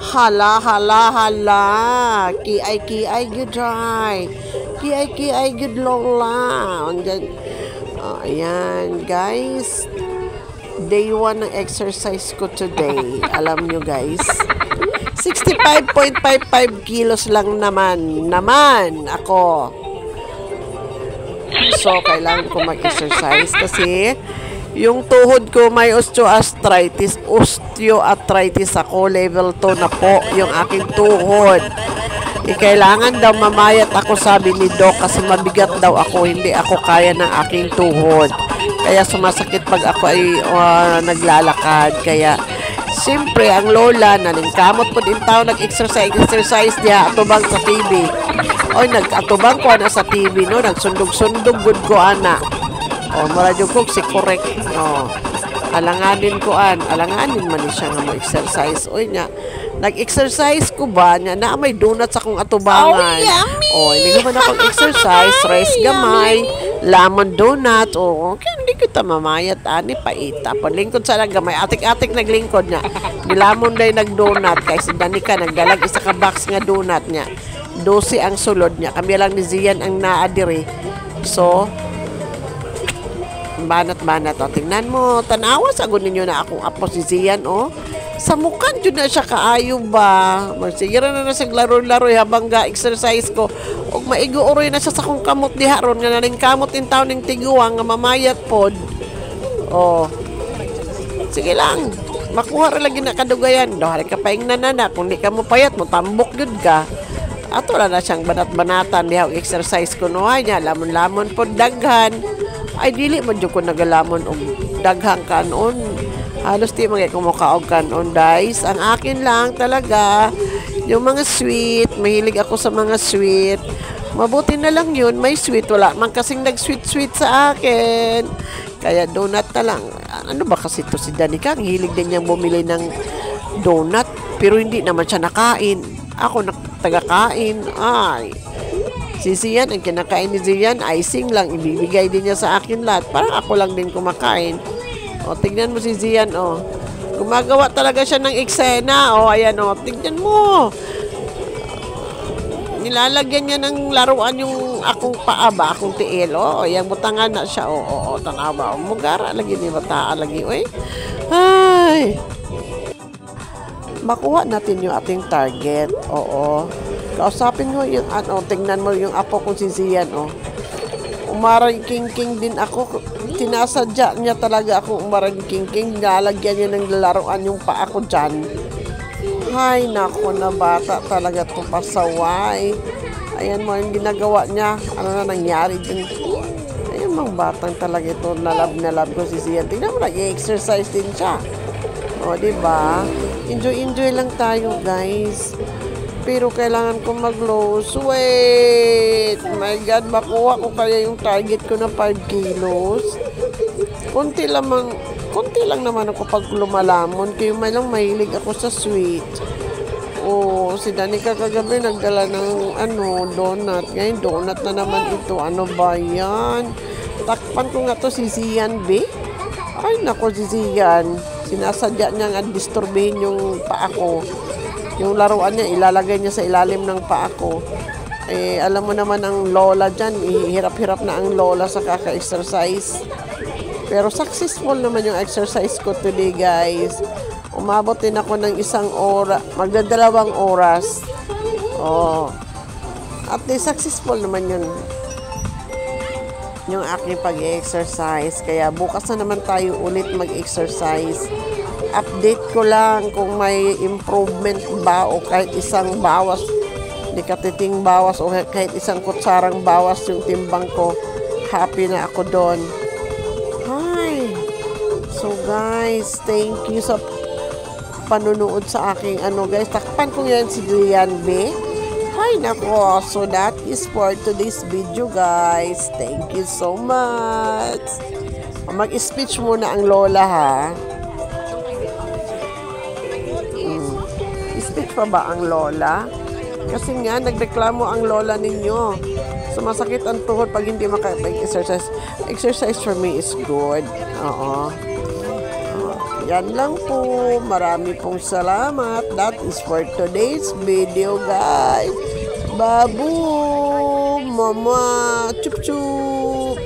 Hala, hala, hala. Kiay, good ay. Kiay, good lola. Ayan, guys. Day 1 ng exercise ko today. Alam nyo, guys. 65.55 kilos lang naman ako. So, kailangan ko mag-exercise kasi yung tuhod ko may osteoarthritis ako, level 2 na po yung aking tuhod. Kailangan daw mamayat ako, sabi ni Doc, kasi mabigat daw ako, hindi ako kaya ng aking tuhod. Kaya sumasakit pag ako ay naglalakad. Kaya siyempre, ang lola, naningkamot po din tao, nag-exercise diya, atubang sa TV. Oy, nag-atubang ko na sa TV, no? Nagsundog-sundog, good ko, ana. O, maradyo ko, si correct. O, alanganin man siya nga mo exercise. Oy, niya, nag-exercise ko ba niya, na may donuts akong atubangan. Oh, yummy! O, hindi naman akong exercise, rice gamay, lemon donut, o, okay, hindi kita mamayat, ani, paita. Paglingkod sa lang gamay, atik-atik naglingkod niya. Nilamon day nag-donut, kaya si Danica nagdalag isa ka box nga donut niya. 12 ang sulod niya. Kami lang ni Zian ang naadiri. So, banat-banat. O, tingnan mo, tanawa, sagot ninyo na akong apo si Zian, o. Sa mukhan, dyan na siya kaayo ba? Magsigira na siya laro-laro habang ga-exercise ko. O maigo-uroy na siya sa kong kamot di haron nga naning kamot in taon ng tiguang nga mamayat pod. O, sige lang. Makuha rin lagi na kadugayan. Dohari ka paing nanana. Kung di ka mo payat, mo tambok yun ka. At wala na siyang banat-banatan. Dihaw exercise ko nohay niya. Lamon-lamon pod daghan. Ay, dili man dyan ko nagalamon o daghang kanon. Halos di mga kumukaog kanon, guys. Ang akin lang talaga, yung mga sweet. Mahilig ako sa mga sweet. Mabuti na lang yun. May sweet. Wala man kasing nag-sweet-sweet sa akin. Kaya donut na lang. Ano ba kasi to si Danica? Ang hilig din niyang bumili ng donut. Pero hindi naman siya nakain. Ako tagakain. Ay. Si Zian, ang kinakain ni Zian, icing lang. Ibibigay din niya sa akin lahat. Parang ako lang din kumakain. O, tignan mo si Zian, o. Gumagawa talaga siya ng eksena. O, ayan, o. Tignan mo. Nilalagyan niya ng laruan yung akong paa ba, akong tiil. O, yung butangan na siya. O, tanawa. O, mugara lagi ni bataa lagi. Uy. Ay. Makuha natin yung ating target. Oo. Kausapin mo yung ano, tingnan mo yung apo kong si Zian, o. Umarang king-king din ako. Tinasadya niya talaga akong umarang king-king. Nalagyan niya ng laruan yung paa ko dyan. Hay, nako na bata talaga itong pasaway. Ayan mo yung ginagawa niya. Ano na nangyari din. Ayan mga batang talaga ito. Nalab ko si Zian. Tingnan mo, nag-exercise din siya. O, diba? Enjoy lang tayo, guys. Pero kailangan ko mag-lose weight. My God, makuha ko kaya yung target ko na 5 kilos. Konti lang naman ako pag lumalamon. Kaya may lang mahilig ako sa sweet. Oh, si Danica kagabi nagdala ng donut. Ngayon, donut na naman ito. Ano ba yan? Takpan ko nga to si Zian, B. Ay, nako si Zian. Sinasadya niya nga disturbihin yung paa ko. Yung laruan niya, ilalagay niya sa ilalim ng paa ko. Eh, alam mo naman ang lola dyan, hirap-hirap na ang lola sa kaka-exercise. Pero successful naman yung exercise ko today, guys. Umabot din ako ng 1 oras, magdadalawang oras. Oh. At least successful naman yun. Yung aking pag-exercise. Kaya bukas na naman tayo ulit mag-exercise. Update ko lang kung may improvement ba o kahit isang bawas, di katiting bawas o kahit isang kutsarang bawas yung timbang ko. Happy na ako doon. Hi! So guys, thank you sa panunood sa aking guys. Takpan ko yan si Lian B. Hi nako. So that is for today's video, guys. Thank you so much. Mag-speech muna ang lola, ha. Speech pa ba ang lola? Kasi nga, nagreklamo ang lola ninyo. Sumasakit ang tuhod pag hindi makapag-exercise. Exercise for me is good. Oo. Yan lang po. Marami pong salamat. that is for today's video, guys. Babu, mama, chup chup.